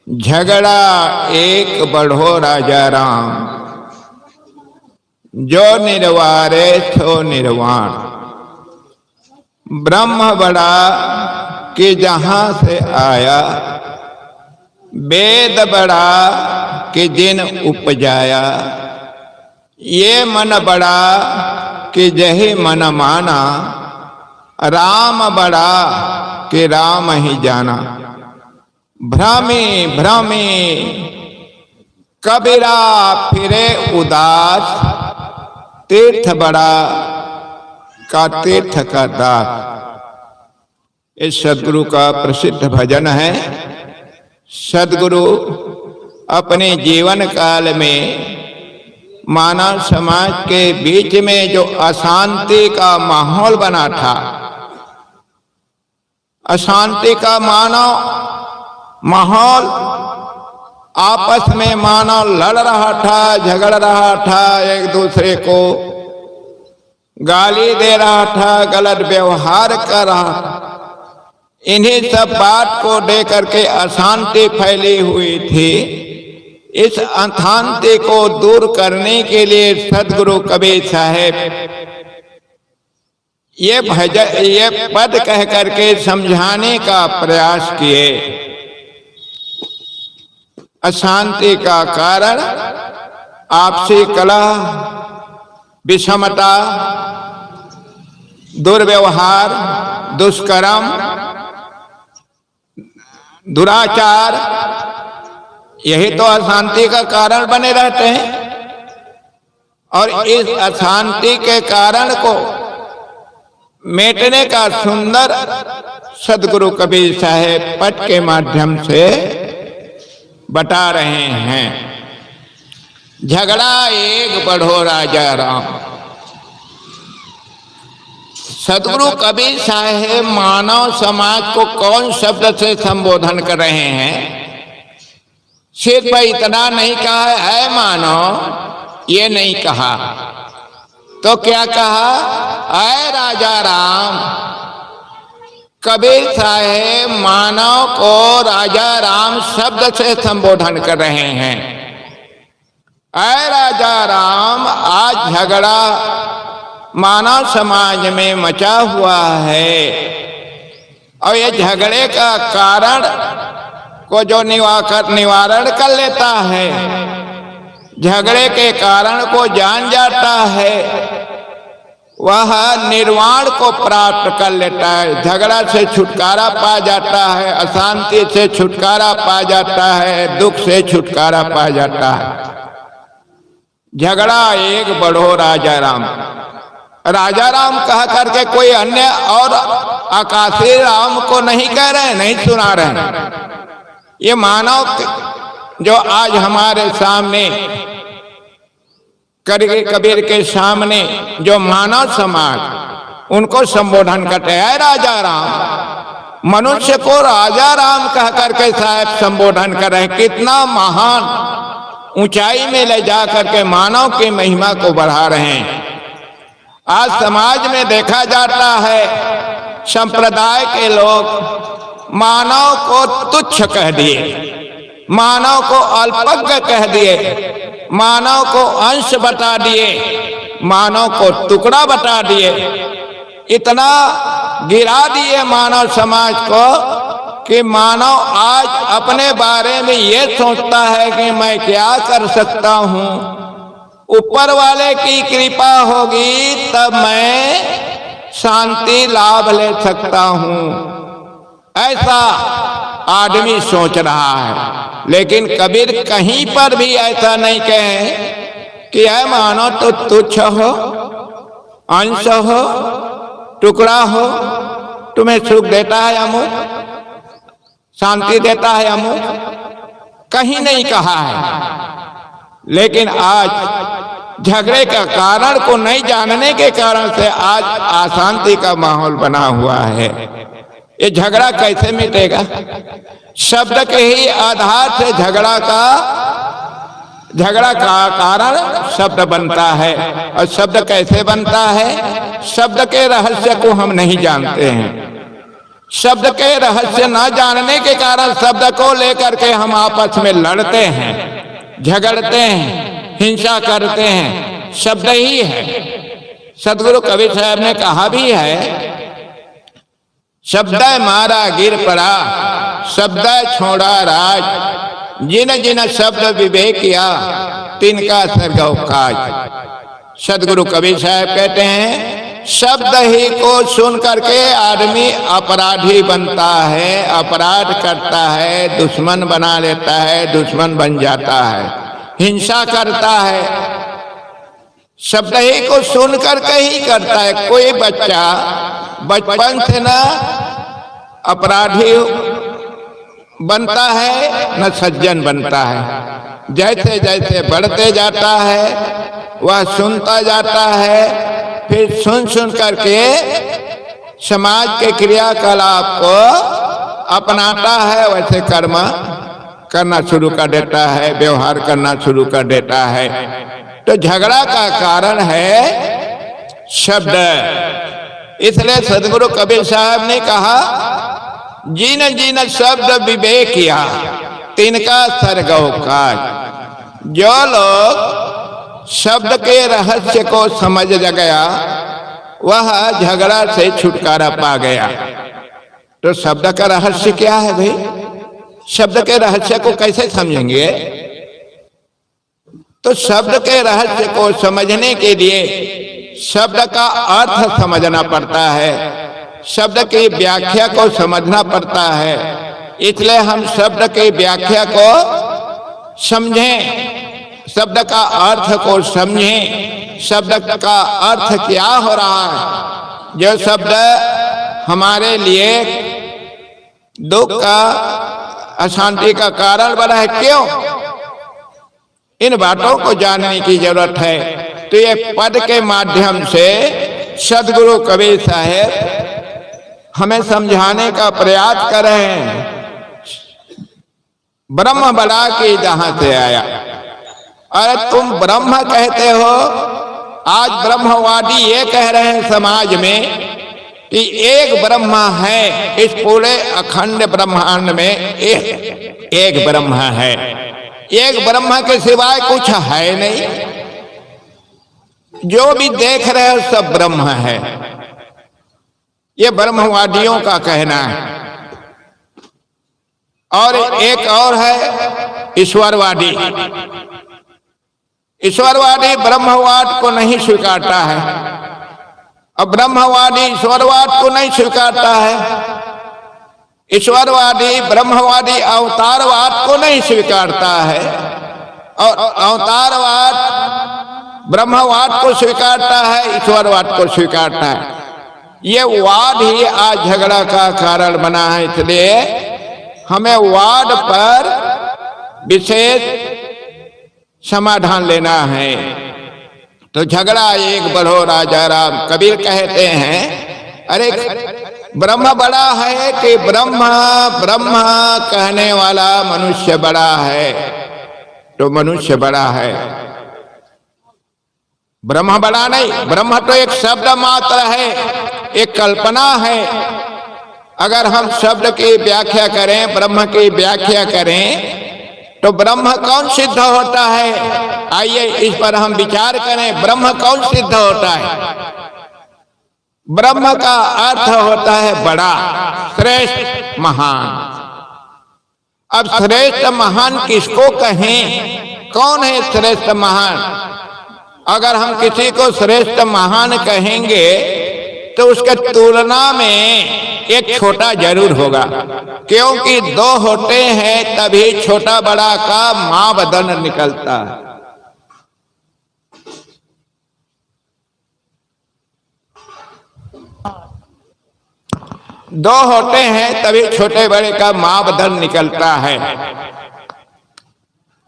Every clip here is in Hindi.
झगड़ा एक बढ़ो राजा राम, जो निर्वारे सो निर्वाण। ब्रह्म बड़ा कि जहां से आया, वेद बड़ा कि जिन उपजाया। ये मन बड़ा कि जही मन माना, राम बड़ा कि राम ही जाना। भ्रमी भ्रमी कबीरा फिरे उदास, तीर्थ बड़ा का तीर्थ का दास। इस सदगुरु का प्रसिद्ध भजन है। सदगुरु अपने जीवन काल में मानव समाज के बीच में जो अशांति का माहौल बना था, अशांति का माहौल, आपस में मानव लड़ रहा था, झगड़ रहा था, एक दूसरे को गाली दे रहा था, गलत व्यवहार कर रहा था। इन्हीं सब बात को लेकर के अशांति फैली हुई थी। इस अशांति को दूर करने के लिए सदगुरु कबीर साहब ये पद कह करके समझाने का प्रयास किए। अशांति का कारण आपसी कलह, विषमता, दुर्व्यवहार, दुष्कर्म, दुराचार, यही तो अशांति का कारण बने रहते हैं। और इस अशांति के कारण को मिटने का सुंदर सदगुरु कबीर साहब पद के माध्यम से बता रहे हैं। झगड़ा एक बढ़ो राजा राम। सदगुरु कबीर साहब मानव समाज को कौन शब्द से संबोधन कर रहे हैं? सिर्फ इतना नहीं कहा है मानव, ये नहीं कहा तो क्या कहा? ऐ राजा राम। कबीर साहब मानव को राजा राम शब्द से संबोधन कर रहे हैं। ऐ राजा राम, आज झगड़ा मानव समाज में मचा हुआ है और ये झगड़े का कारण को जो निवारण कर लेता है, झगड़े के कारण को जान जाता है, वह निर्वाण को प्राप्त कर लेता है। झगड़ा से छुटकारा पा जाता है, अशांति से छुटकारा पा जाता है, दुख से छुटकारा पा जाता है। झगड़ा एक बढ़ो राजा राम। राजा राम कह करके कोई अन्य और आकाशीय राम को नहीं कह रहे, नहीं सुना रहे। ये मानव जो आज हमारे सामने कबीर के सामने जो मानव समाज उनको संबोधन करते हैं राजा राम। मनुष्य को राजा राम कह करके साहब संबोधन कर रहे हैं। कितना महान ऊंचाई में ले जा करके मानव की महिमा को बढ़ा रहे हैं। आज समाज में देखा जाता है संप्रदाय के लोग मानव को तुच्छ कह दिए, मानव को अल्पज्ञ कह दिए, मानव को अंश बता दिए, मानव को टुकड़ा बता दिए। इतना गिरा दिए मानव समाज को कि मानव आज अपने बारे में ये सोचता है कि मैं क्या कर सकता हूँ, ऊपर वाले की कृपा होगी तब मैं शांति लाभ ले सकता हूँ, ऐसा आदमी सोच रहा है। लेकिन कबीर कहीं पर भी ऐसा नहीं कहे कि है मानो तो तुच्छ हो, अंश हो, टुकड़ा हो, तुम्हें सुख देता है अमुक, शांति देता है अमुक, कहीं नहीं कहा है। लेकिन आज झगड़े का कारण को नहीं जानने के कारण से आज अशांति का माहौल बना हुआ है। ये झगड़ा कैसे मिटेगा? शब्द के ही आधार से झगड़ा का कारण शब्द बनता है। और शब्द कैसे बनता है? शब्द के रहस्य को हम नहीं जानते हैं। शब्द के रहस्य न जानने के कारण शब्द को लेकर के हम आपस में लड़ते हैं, झगड़ते हैं, हिंसा करते हैं। शब्द ही है। सदगुरु कबीर साहब ने कहा भी है, शब्द मारा गिर पड़ा, शब्द छोड़ा राज, जिन जिन शब्द विवेक किया तिनका सरगव काज। सदगुरु कबीर साहब कहते हैं, शब्द ही को सुन करके आदमी अपराधी बनता है, अपराध करता है, दुश्मन बना लेता है, दुश्मन बन जाता है, हिंसा करता है। शब्द ही को सुन करके ही करता है। कोई बच्चा बचपन से ना अपराधी बनता है न सज्जन बनता है। जैसे जैसे बढ़ते जाता है वह सुनता जाता है, फिर सुन सुन करके समाज के क्रियाकलाप को अपनाता है, वैसे कर्म करना शुरू कर देता है, व्यवहार करना शुरू कर देता है। तो झगड़ा का कारण है शब्द। इसलिए सदगुरु कबीर साहब ने कहा, जिन जिन शब्द विवेक किया तिनका सरगव काज। जो लोग शब्द के रहस्य को समझ गया वह झगड़ा से छुटकारा पा गया। तो शब्द का रहस्य क्या है भाई? शब्द के रहस्य को कैसे समझेंगे? तो शब्द के रहस्य को समझने के लिए शब्द का अर्थ समझना पड़ता है, शब्द की व्याख्या को समझना पड़ता है। इसलिए हम शब्द की व्याख्या को समझें, शब्द का अर्थ को समझें, शब्द का अर्थ क्या हो रहा है। जो शब्द हमारे लिए दुख का, अशांति का कारण बना है, क्यों? इन बातों को जानने की जरूरत है। तो ये पद के माध्यम से सदगुरु कबीर साहब हमें समझाने का प्रयास कर रहे हैं। ब्रह्म बड़ा कि जहां से आया। अरे तुम ब्रह्म कहते हो, आज ब्रह्मवादी ये कह रहे हैं समाज में कि एक ब्रह्म है, इस पूरे अखंड ब्रह्मांड में एक ब्रह्म है, एक ब्रह्म के सिवाय कुछ है नहीं। जो भी देख रहे हो सब ब्रह्म है, ये ब्रह्मवादियों का कहना है। और एक और है ईश्वरवादी। ईश्वरवादी ब्रह्मवाद को नहीं स्वीकारता है, और ब्रह्मवादी ईश्वरवाद को नहीं स्वीकारता है। ईश्वरवादी ब्रह्मवादी अवतारवाद को नहीं स्वीकारता है, और अवतारवाद ब्रह्मवाद को स्वीकारता है, ईश्वरवाद को स्वीकारता है। ये वाद ही आज झगड़ा का कारण बना है। इसलिए हमें वाद पर विशेष समाधान लेना है। तो झगड़ा एक बढ़ो राजा राम। कबीर कहते हैं, अरे ब्रह्म बड़ा है कि ब्रह्म ब्रह्म कहने वाला मनुष्य बड़ा है? तो मनुष्य बड़ा है, ब्रह्म बड़ा नहीं। ब्रह्म तो एक शब्द मात्र है, एक कल्पना है। अगर हम शब्द की व्याख्या करें, ब्रह्म की व्याख्या करें, तो ब्रह्म कौन सिद्ध होता है? आइए इस पर हम विचार करें। ब्रह्म कौन सिद्ध होता है? ब्रह्म का अर्थ होता है बड़ा, श्रेष्ठ, महान। अब श्रेष्ठ महान किसको कहें? कौन है श्रेष्ठ महान? अगर हम किसी को श्रेष्ठ महान कहेंगे तो उसके तुलना में एक छोटा जरूर होगा, क्योंकि दो होते हैं तभी छोटा बड़ा का मापदंड निकलता है। दो होते हैं तभी छोटे बड़े का मापदंड निकलता है।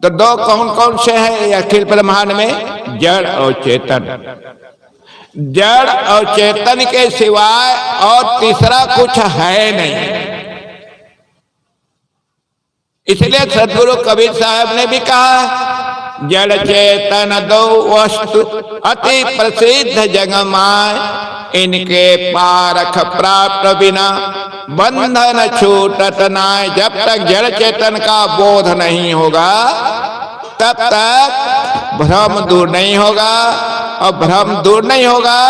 तो दो कौन कौन से हैं अखिल ब्रह्मांड में? जड़ और चेतन। जड़ और चेतन के सिवाय और तीसरा कुछ है नहीं। इसलिए सदगुरु कबीर साहब ने भी कहा जड़ चेतन दो वस्तु अति प्रसिद्ध जगमाय, इनके पारख प्राप्त बिना बंधन छूटत नाय। जब तक जड़ चेतन का बोध नहीं होगा तब तक भ्रम दूर नहीं होगा, और भ्रम दूर नहीं होगा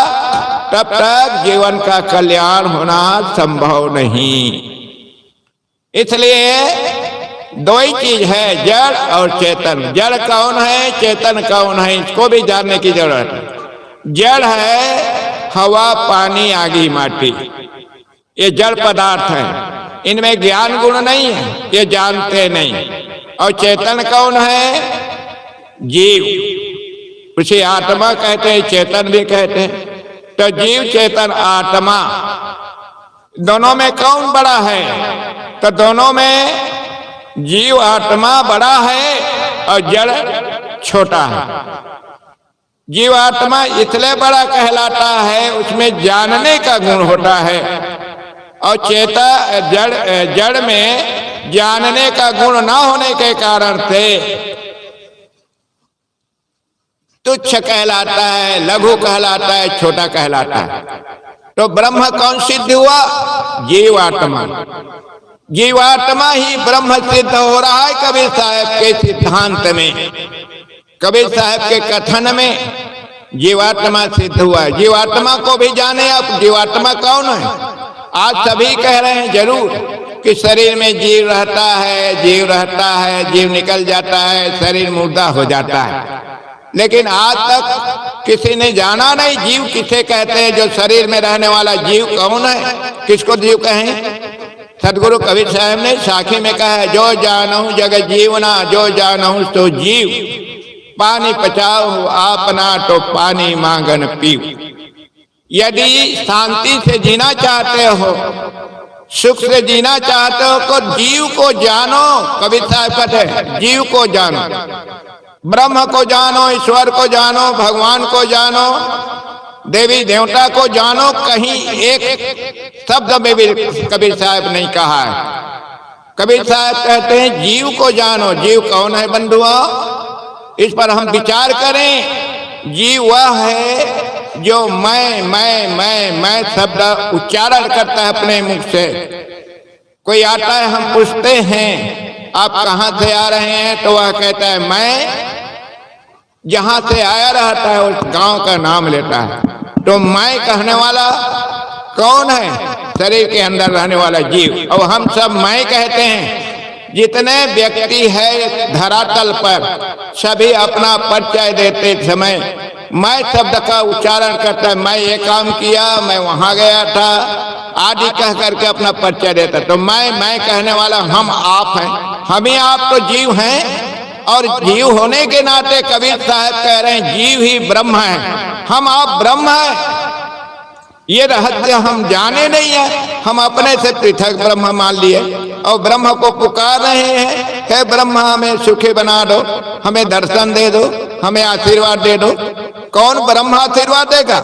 तब तक जीवन का कल्याण होना संभव नहीं। इसलिए दो ही चीज है, जड़ और चेतन। जड़ कौन है, चेतन कौन है, इसको भी जानने की जरूरत है। जड़ है हवा, पानी, आगी, माटी, ये जड़ पदार्थ है। इनमें ज्ञान गुण नहीं है, ये जानते नहीं। और चेतन कौन है, जीव, उसे आत्मा कहते हैं, चेतन भी कहते हैं। तो जीव, चेतन, आत्मा, दोनों में कौन बड़ा है? तो दोनों में जीव आत्मा बड़ा है और जड़ छोटा है। जीव आत्मा इसलिए बड़ा कहलाता है, उसमें जानने का गुण होता है, और जड़ में जानने का गुण ना होने के कारण से तुच्छ कहलाता है, लघु कहलाता है, छोटा कहलाता है। तो ब्रह्म कौन सिद्ध हुआ? जीवात्मा। जीवात्मा ही ब्रह्म सिद्ध हो रहा है कबीर साहब के सिद्धांत में, कबीर साहब के कथन में जीवात्मा सिद्ध हुआ है। जीवात्मा को भी जाने आप, जीवात्मा कौन है? आज सभी कह रहे हैं जरूर कि शरीर में जीव रहता है, जीव रहता है, जीव निकल जाता है, शरीर मुर्दा हो जाता है। लेकिन आज तक किसी ने जाना नहीं जीव किसे कहते हैं। जो शरीर में रहने वाला जीव कौन है, किसको जीव कहें? सदगुरु कबीर साहब ने साखी में कहा है, जो जानहु जग जीवना, जो जानहु सो जीव, पानी पचाओ आपना तो पानी मांगन पीव। यदि शांति से जीना चाहते हो, सुख से जीना चाहते हो, तो जीव को जानो। कबीर साहब कहते हैं जीव को जानो, ब्रह्म को जानो, ईश्वर को जानो, भगवान को जानो, देवी देवता को जानो। कहीं एक शब्द में भी कबीर साहब नहीं कहा है। कबीर साहब कहते हैं जीव को जानो। जीव कौन है बंधुओं? इस पर हम विचार करें। जीव वह है जो मैं शब्द उच्चारण करता है अपने मुख से। कोई आता है, हम पूछते हैं आप कहाँ से आ रहे हैं, तो वह कहता है मैं जहां से आया रहता है उस गांव का नाम लेता है। तो मैं कहने वाला कौन है? शरीर के अंदर रहने वाला जीव। और हम सब मैं कहते हैं। जितने व्यक्ति है धरातल पर, सभी अपना परिचय देते समय मैं शब्द का उच्चारण करता है। मैं ये काम किया, मैं वहां गया था आदि कह करके अपना परिचय देता। तो मैं कहने वाला हम आप हैं। हम ही आप तो जीव हैं, और जीव होने के नाते कबीर साहब कह रहे हैं जीव ही ब्रह्म है। हम आप ब्रह्म हैं, ये रहस्य हम जाने नहीं है। हम अपने से पृथक ब्रह्म मान लिए और ब्रह्म को पुकार रहे हैं, हे ब्रह्म हमें सुखी बना दो, हमें दर्शन दे दो, हमें आशीर्वाद दे दो। कौन ब्रह्म आशीर्वाद देगा?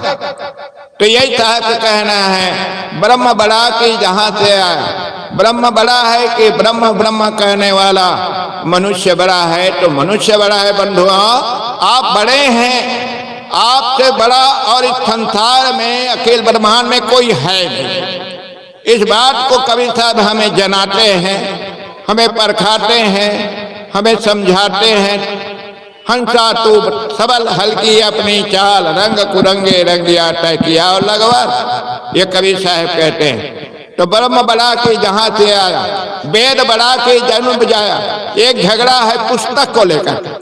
तो यही साहब का कहना है, ब्रह्म बड़ा कि जहां से आया। ब्रह्म बड़ा है कि ब्रह्म ब्रह्म कहने वाला मनुष्य बड़ा है। तो मनुष्य बड़ा है बंधुओं, आप बड़े हैं। आपसे बड़ा और इस संसार में अखिल ब्रह्मांड में कोई है नहीं। इस बात को कबीर साहब हमें जनाते हैं, हमें परखाते हैं, हमें समझाते हैं। हंसा तू सबल हल्की अपनी चाल, रंग कुरंगे रंग दिया तय किया और लगवा, ये कबीर साहब कहते हैं। तो ब्रह्म बड़ा के जहां से आया, वेद बड़ा के जन्म बजाया। एक झगड़ा है पुस्तक को लेकर,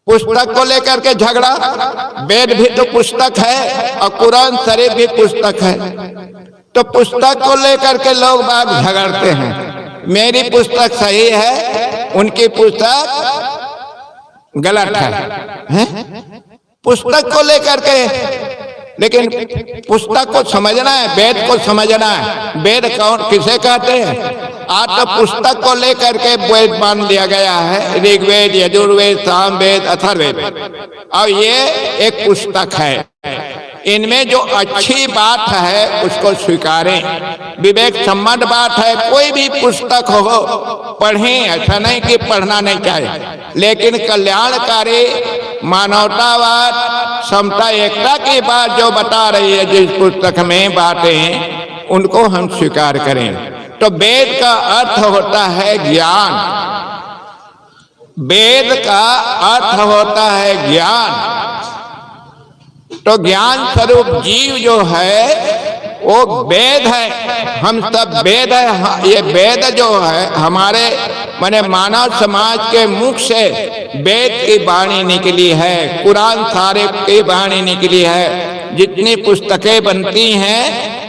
पुस्तक को लेकर के झगड़ा। वेद भी तो पुस्तक है और कुरान शरीफ भी पुस्तक है। तो पुस्तक को लेकर के लोग बात झगड़ते हैं। मेरी पुस्तक सही है, उनकी पुस्तक गलत है? पुस्तक को लेकर के, लेकिन पुस्तक को समझना है, वेद को समझना है। वेद कौन किसे कहते हैं? आज तो पुस्तक को लेकर के वेद मान लिया गया है, ऋग्वेद, यजुर्वेद, सामवेद, अथर्ववेद, और ये एक पुस्तक है। इनमें जो अच्छी बात है उसको स्वीकारें, विवेक संबद्ध बात है। कोई भी पुस्तक हो पढ़ें, ऐसा नहीं कि पढ़ना नहीं चाहिए, लेकिन कल्याणकारी मानवतावाद, समता, एकता की बात जो बता रही है जिस पुस्तक में बातें, उनको हम स्वीकार करें। तो वेद का अर्थ होता है ज्ञान, वेद का अर्थ होता है ज्ञान। तो ज्ञान स्वरूप जीव जो है वो वेद है, हम सब वेद है। ये वेद जो है हमारे माने मानव समाज के मुख से वेद की वाणी निकली है, कुरान सारे की वाणी निकली है। जितनी पुस्तकें बनती हैं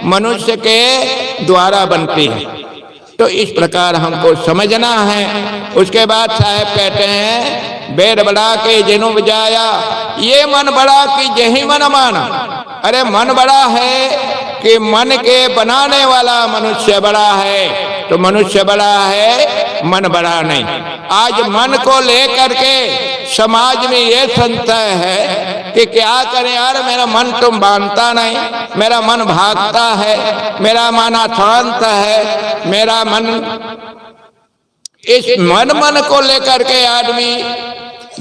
मनुष्य के द्वारा बनती हैं। तो इस प्रकार हमको समझना है। उसके बाद साहब कहते हैं वेद बड़ा के जिनु बजाया, ये मन बड़ा कि जही मन माना। अरे मन बड़ा है कि मन के बनाने वाला मनुष्य बड़ा है, तो मनुष्य बड़ा है, मन बड़ा नहीं। आज मन को लेकर के समाज में ये संशय है कि क्या करें यार, मेरा मन तो मानता नहीं, मेरा मन भागता है, मेरा मन अशांत है, मेरा मन, इस मन को लेकर के आदमी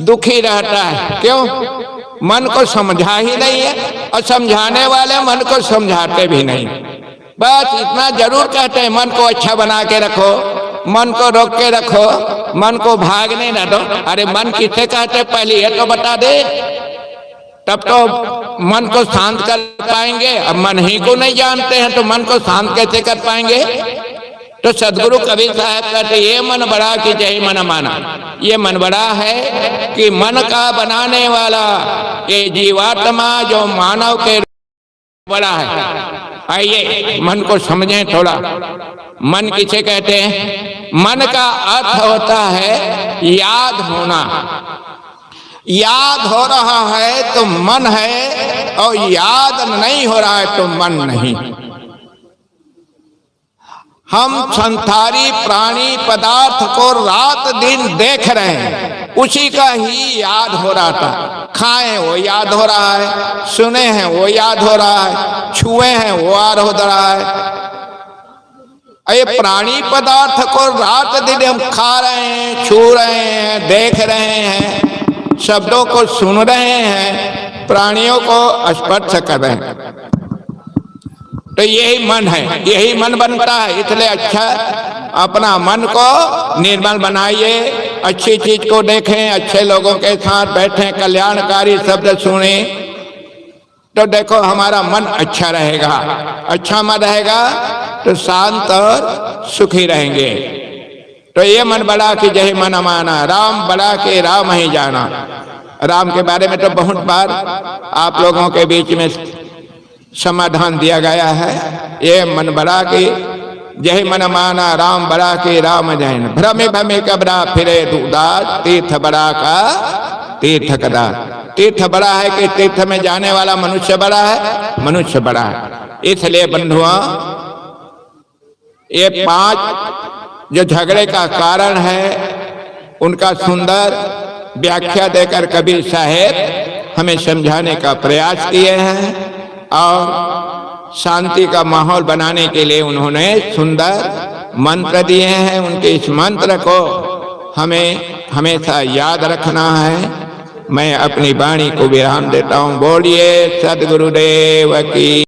दुखी रहता है। क्यों? मन को समझा ही नहीं है, और समझाने वाले मन को समझाते भी नहीं। बस इतना जरूर कहते हैं मन को अच्छा बना के रखो, मन को रोक के रखो, मन को भागने न दो। अरे मन किसे कहते पहले ये तो बता दे, तब तो मन को शांत कर पाएंगे। अब मन ही को नहीं जानते हैं तो मन को शांत कैसे कर पाएंगे? तो सदगुरु कबीर साहब कहते ये मन बड़ा कि जय मन माना। ये मन बड़ा है कि मन का बनाने वाला ये जीवात्मा जो मानव के बड़ा है। आइए मन को समझें थोड़ा। मन किसे कहते हैं? मन का अर्थ होता है याद होना। याद हो रहा है तो मन है, और याद नहीं हो रहा है तो मन नहीं। हम संसारी प्राणी पदार्थ को रात दिन देख रहे हैं, उसी का ही याद हो रहा था। खाए वो याद हो रहा है, सुने हैं वो याद हो रहा है, छुए हैं वो याद हो रहा है। ये प्राणी पदार्थ को रात दिन हम खा रहे हैं, छू रहे हैं, देख रहे हैं, शब्दों को सुन रहे हैं, प्राणियों को स्पर्श कर रहे हैं। तो यही मन है, यही मन बनता है। इसलिए अच्छा अपना मन को निर्मल बनाइए, अच्छी चीज को देखें, अच्छे लोगों के साथ बैठें, कल्याणकारी शब्द सुने, तो देखो हमारा मन अच्छा रहेगा। अच्छा मन रहेगा तो शांत और सुखी रहेंगे। तो ये मन बड़ा कि जय मन माना, राम बड़ा के राम ही जाना। राम के बारे में तो बहुत बार आप लोगों के बीच में समाधान दिया गया है। ये मन बड़ा के जय मन माना, राम बड़ा के राम जैन। भ्रमे भ्रमे कबरा फिरे दूदास, तीर्थ बड़ा का तीर्थ कदा। तीर्थ बड़ा है कि तीर्थ में जाने वाला मनुष्य बड़ा है, मनुष्य बड़ा है। इसलिए बंधुओं ये 5 जो झगड़े का कारण है उनका सुंदर व्याख्या देकर कबीर साहेब हमें समझाने का प्रयास किए हैं, और शांति का माहौल बनाने के लिए उन्होंने सुंदर मंत्र दिए हैं। उनके इस मंत्र को हमें हमेशा याद रखना है। मैं अपनी वाणी को विराम देता हूँ। बोलिए सद्गुरुदेव की।